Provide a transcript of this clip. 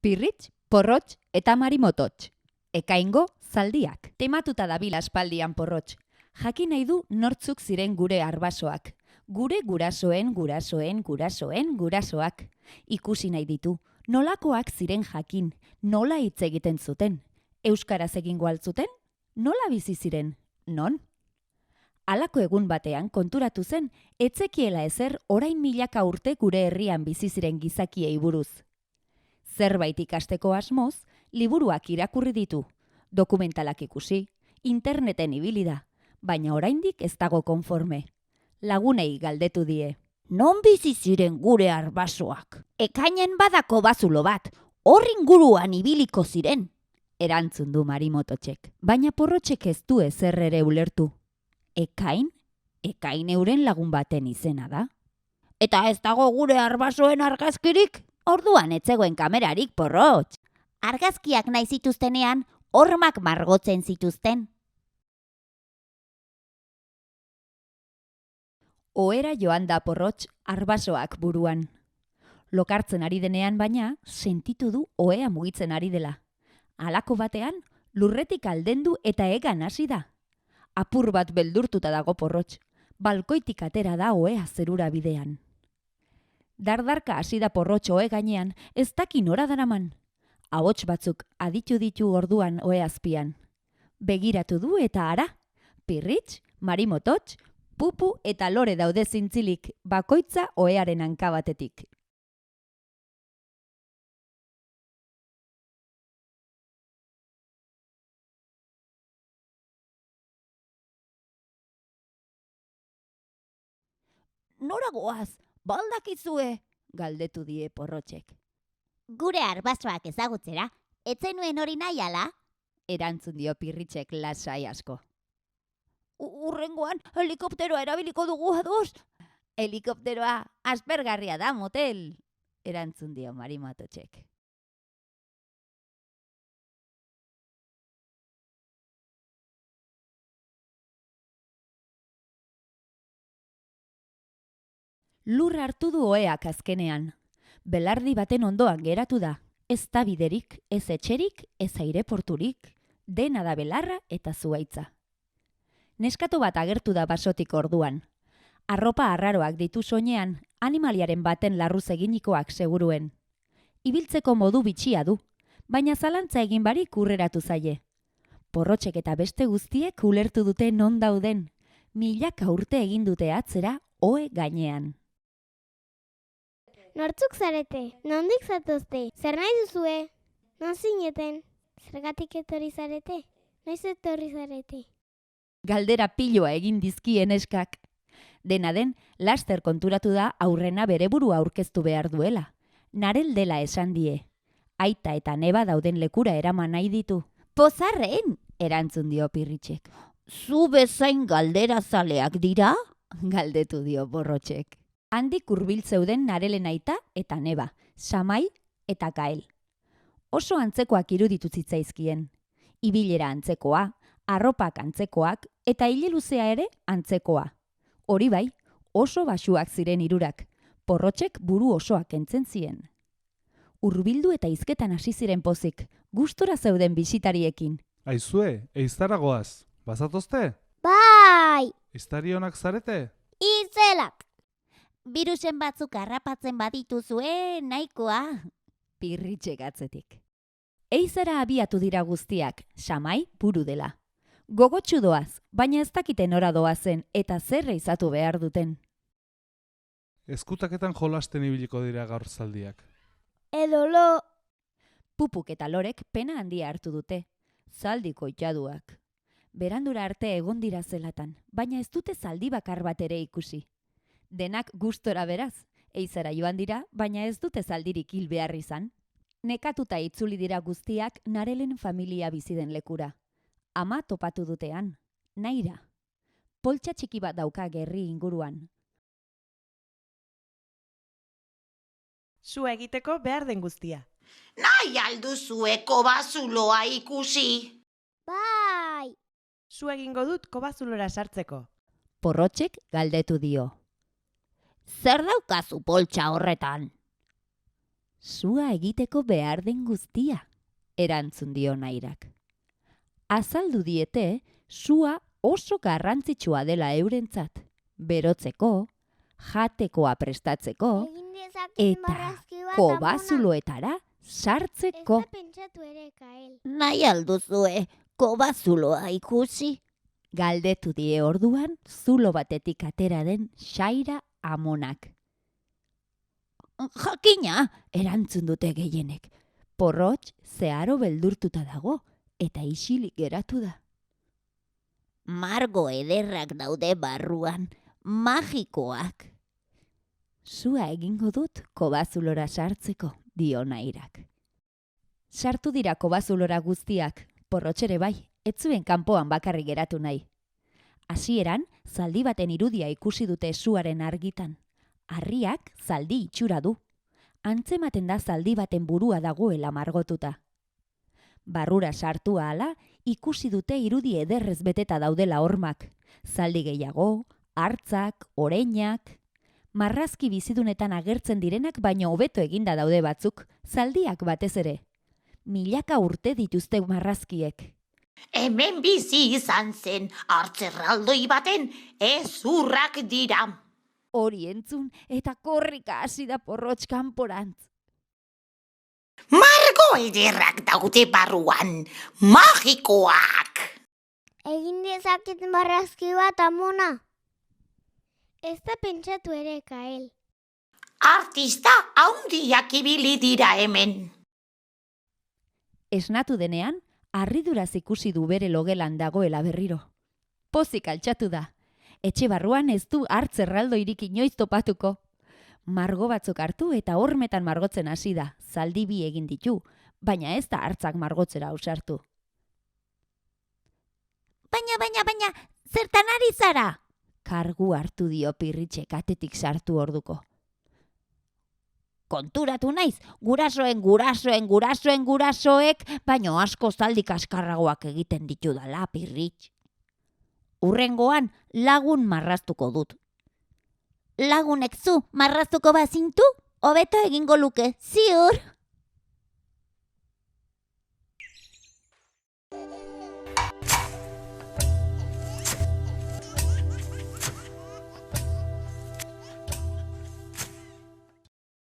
Pirritx, porrotx eta marimototx. Ekaingo zaldiak. Tematuta dabil aspaldian porrotx. Jakin nahi du nortzuk ziren gure arbasoak. Gure gurasoak. Ikusi nahi ditu. Nolakoak ziren jakin. Nola hitz egiten zuten. Euskaraz egingo altzuten? Nola bizi ziren? Non? Halako egun batean konturatu zen, etzekiela ezer orain milaka urte gure herrian bizi ziren gizakiei buruz. Zerbait ikasteko asmoz, liburuak irakurri ditu, dokumentalak ikusi, interneten ibili da, baina oraindik ez dago konforme. Lagunei galdetu die. Non bizi ziren gure arbasoak? Ekainen badako bazulo bat, hor inguruan ibiliko ziren. Erantzun du marimototxek, baina porrotxek ez du ezer ere ulertu. Ekain? Ekain euren lagun baten izena da. Eta ez dago gure arbasoen argazkirik? Orduan etzegoen kamerarik, porrotx. Argazkiak nahi zituztenean, hormak margotzen zituzten. Ohera joan da porrotx arbasoak buruan. Lokartzen ari denean baina, sentitu du ohea mugitzen ari dela. Halako batean, lurretik aldendu eta egan hasi da. Apur bat beldurtuta dago porrotx, balkoitik atera da ohea zerura bidean. Dardarka hasi da porrotx ohe gainean, ez daki nora daraman. Ahots batzuk aditu ditu orduan ohe azpian. Begiratu du eta ara, Pirritx, marimototx, pupu eta lore daude zintzilik, bakoitza ohearen hanka batetik. Nora goaz, baldakizue, galdetu die porrotxek. Gure arbasoak ezagutzera, etzenuen hori nahi ala? Erantzun dio Pirritxek lasai asko. Urrengoan, helikopteroa erabiliko dugu ados. Helikopteroa aspergarria da, motel, erantzun dio marimototxek. Lur hartu du oheak azkenean. Belardi baten ondoan geratu da. Ez da biderik, ez etxerik, ez aireporturik. Dena da belarra eta zuhaitza. Neskato bat agertu da basotik orduan. Arropa arraroak ditu soinean, animaliaren baten larruz eginikoak seguruen. Ibiltzeko modu bitxia du, baina zalantza egin barik urreratu zaie. Porrotxek eta beste guztiek ulertu dute non dauden. Milaka urte egin dute atzera ohe gainean. Nortzuk zarete? Nondik zatozte? Zer nahi duzue? Non zineten? Zergatik etorri zarete? Noiz etorri zarete? Galdera piloa egin dizkie neskak. Dena den, laster konturatu da aurrena bere burua aurkeztu behar duela. Narel dela esan die. Aita eta neba dauden lekura eraman nahi ditu. Pozarren, erantzun dio Pirritxek. Zu bezain galdera zaleak dira? Galdetu dio porrotxek. Handik hurbil zeuden Narelen aita eta neba, Samai eta Gael. Oso antzekoak iruditu zitzaizkien. Ibilera antzekoa, arropak antzekoak eta ile luzea ere antzekoa. Hori bai, oso baxuak ziren hirurak. Porrotxek buru osoak entzen zien. Hurbildu eta hizketan hasi ziren pozik, gustora zeuden bisitariekin. Aizue, eiztara goaz, bazatozte? Bai! Eiztarionak zarete? Itzelak! Birusen batzuk harrapatzen badituzue, nahikoa. Pirritxek atzetik. Eizara abiatu dira guztiak, Samai buru dela. Gogotsu doaz, baina ez dakite nora doazen eta zer izatu behar duten. Eskutaketan jolasten ibiliko dira gaur zaldiak. Edo lo... Pupuk eta lorek pena handia hartu dute. Zaldiko itxaduak. Berandura arte egon dira zelatan, baina ez dute zaldi bakar bat ere ikusi. Denak gustora beraz, eizara joan dira, baina ez dute zaldirik hil behar izan. Nekatuta itzuli dira guztiak Narelen familia bizi den lekura. Ama topatu dutean, Naira. Poltsa txiki bat dauka gerri inguruan. Su egiteko behar den guztia. Nahi alduzue kobazuloa ikusi. Bai! Su egingo dut kobazulora sartzeko. Porrotxek galdetu dio. Zer daukazu poltsa horretan? Sua egiteko behar den guztia, erantzun dio Nairak. Azaldu diete, sua oso garrantzitsua dela eurentzat, berotzeko, jatekoa prestatzeko, Egin dezaket eta marrazki bat, kobazuloetara sartzeko. Ez da pentsatu ere, Kael. Nahi alduzue, kobazuloa ikusi? Galdetu die orduan, zulo batetik atera den Xaira amonak. Jakina, erantzun dute gehienek. Porrotx zeharo beldurtuta dago, eta isilik geratu da. Margo ederrak daude barruan, magikoak. Sua egingo dut kobazulora sartzeko, dio Nairak. Sartu dira kobazulora guztiak, Porrotxere bai, ez zuen kanpoan bakarrik geratu nahi. Hasieran, zaldi baten irudia ikusi dute suaren argitan. Harriak zaldi itxura du. Antzematen da zaldi baten burua dagoela margotuta. Barrura sartu ahala, ikusi dute irudi ederrez beteta daudela hormak. Zaldi gehiago, hartzak, oreinak. Marrazki bizidunetan agertzen direnak baino hobeto eginda daude batzuk, zaldiak batez ere. Milaka urte dituzte marrazkiek. Hemen bizi izan zen hartzerraldoi baten ezurrak dira. Hori entzun eta korrika hasi da Porrotx kanporantz. Margo ederrak daude barruan, magikoak. Egin dezaket marrazki bat, amona. Ez da pentsatu ere, Kael. Artista haundiak ibili dira hemen. Esnatu denean, harriduraz ikusi du bere logelan dagoela berriro. Pozik altxatu da. Etxe barruan ez du hartz erraldoirik inoiz topatuko. Margo batzuk hartu eta hormetan margotzen hasi da, zaldi bi egin ditu, baina ez da hartzak margotzera ausartu. Baina, zertan ari zara? Kargu hartu dio Pirritxek atetik sartu orduko. Konturatu naiz, gurasoek, baino asko zaldi kaskarragoak egiten ditu dala, Pirritx. Urrengoan lagun marraztuko dut. Lagunek zu marraztuko bazintu, hobeto egingo luke, ziur.